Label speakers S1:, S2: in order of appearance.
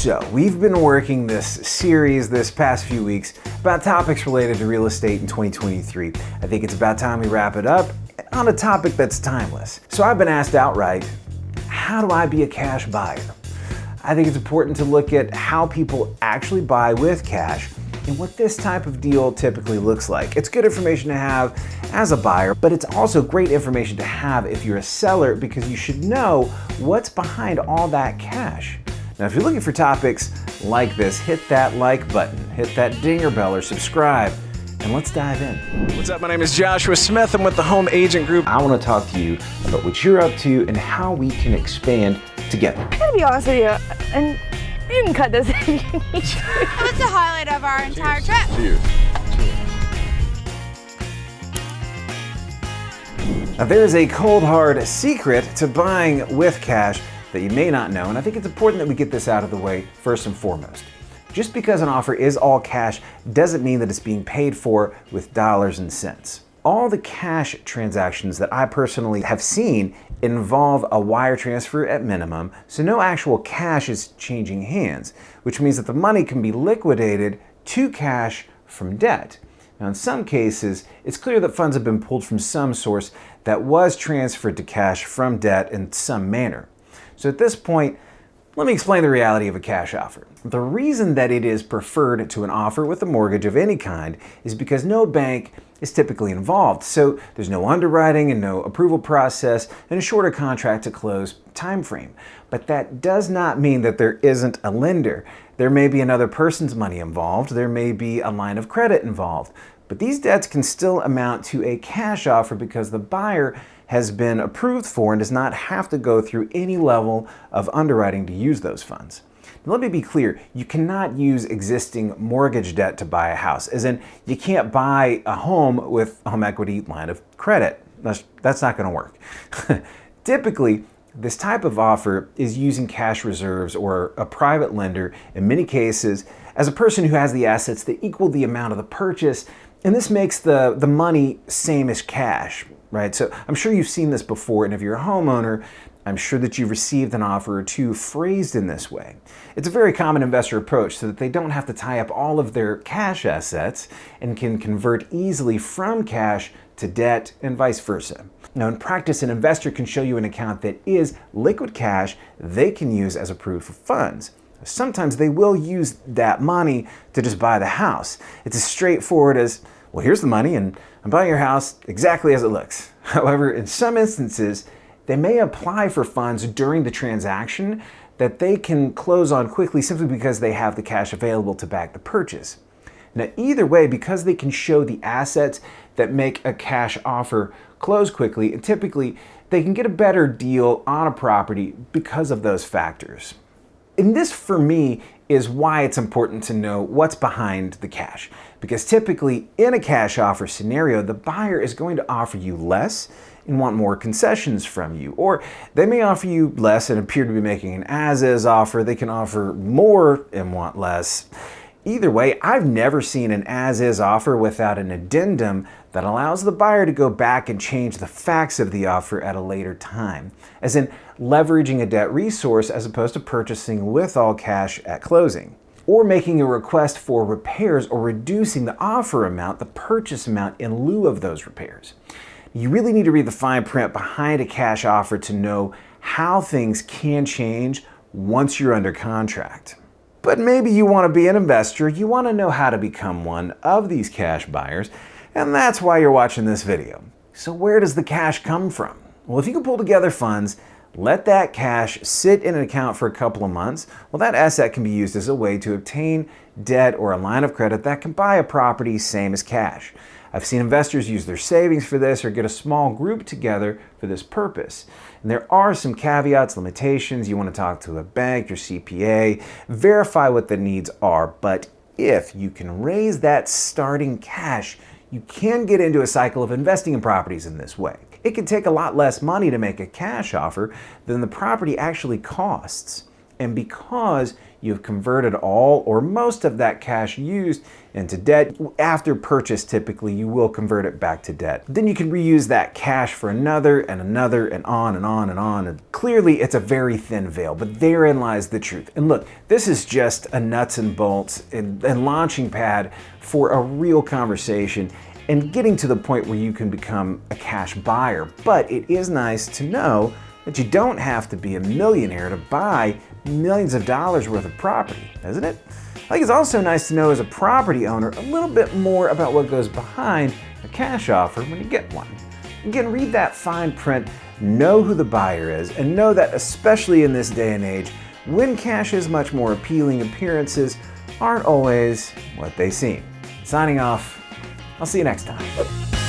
S1: So, we've been working this series this past few weeks about topics related to real estate in 2023. I think it's about time we wrap it up on a topic that's timeless. So I've been asked outright, how do I be a cash buyer? I think it's important to look at how people actually buy with cash and what this type of deal typically looks like. It's good information to have as a buyer, but it's also great information to have if you're a seller because you should know what's behind all that cash. Now, if you're looking for topics like this, hit that like button, hit that dinger bell or subscribe, and let's dive in. What's up? My name is Joshua Smith. I'm with the Home Agent Group. I want to talk to you about what you're up to and how we can expand together.
S2: I gotta be honest with you, and you can cut this if you need to.
S3: That's the highlight of our entire trip.
S1: Cheers. Now, there is a cold hard secret to buying with cash that you may not know, and I think it's important that we get this out of the way first and foremost. Just because an offer is all cash doesn't mean that it's being paid for with dollars and cents. All the cash transactions that I personally have seen involve a wire transfer at minimum, so no actual cash is changing hands, which means that the money can be liquidated to cash from debt. Now, in some cases, it's clear that funds have been pulled from some source that was transferred to cash from debt in some manner. So at this point, let me explain the reality of a cash offer. The reason that it is preferred to an offer with a mortgage of any kind is because no bank is typically involved. So there's no underwriting and no approval process and a shorter contract to close time frame. But that does not mean that there isn't a lender. There may be another person's money involved. There may be a line of credit involved. But these debts can still amount to a cash offer because the buyer has been approved for and does not have to go through any level of underwriting to use those funds. Now, let me be clear, you cannot use existing mortgage debt to buy a house, as in you can't buy a home with a home equity line of credit. That's not gonna work. Typically, this type of offer is using cash reserves or a private lender in many cases as a person who has the assets that equal the amount of the purchase, and this makes the money same as cash. Right? So I'm sure you've seen this before, and if you're a homeowner, I'm sure that you've received an offer or two phrased in this way. It's a very common investor approach so that they don't have to tie up all of their cash assets and can convert easily from cash to debt and vice versa. Now, in practice, an investor can show you an account that is liquid cash they can use as a proof of funds. Sometimes they will use that money to just buy the house. It's as straightforward as, well, here's the money and I'm buying your house exactly as it looks. However, in some instances, they may apply for funds during the transaction that they can close on quickly simply because they have the cash available to back the purchase. Now, either way, because they can show the assets that make a cash offer close quickly, and typically they can get a better deal on a property because of those factors. And this, for me, is why it's important to know what's behind the cash. Because typically, in a cash offer scenario, the buyer is going to offer you less and want more concessions from you. Or they may offer you less and appear to be making an as-is offer. They can offer more and want less. Either way, I've never seen an as-is offer without an addendum that allows the buyer to go back and change the facts of the offer at a later time, as in leveraging a debt resource as opposed to purchasing with all cash at closing, or making a request for repairs or reducing the offer amount, the purchase amount, in lieu of those repairs. You really need to read the fine print behind a cash offer to know how things can change once you're under contract. But maybe you want to be an investor, you want to know how to become one of these cash buyers, and that's why you're watching this video. So where does the cash come from? Well, if you can pull together funds, let that cash sit in an account for a couple of months, well, that asset can be used as a way to obtain debt or a line of credit that can buy a property same as cash. I've seen investors use their savings for this or get a small group together for this purpose. And there are some caveats, limitations. You want to talk to a bank, your CPA, verify what the needs are. But if you can raise that starting cash, you can get into a cycle of investing in properties in this way. It can take a lot less money to make a cash offer than the property actually costs. and because you've converted all or most of that cash used into debt, after purchase typically you will convert it back to debt. Then you can reuse that cash for another and another and on and on and on. And clearly it's a very thin veil, but therein lies the truth. And look, this is just a nuts and bolts and launching pad for a real conversation and getting to the point where you can become a cash buyer. But it is nice to know that you don't have to be a millionaire to buy millions of dollars worth of property, isn't it? I think it's also nice to know as a property owner a little bit more about what goes behind a cash offer when you get one. Again, read that fine print, know who the buyer is, and know that especially in this day and age, when cash is much more appealing, appearances aren't always what they seem. Signing off, I'll see you next time.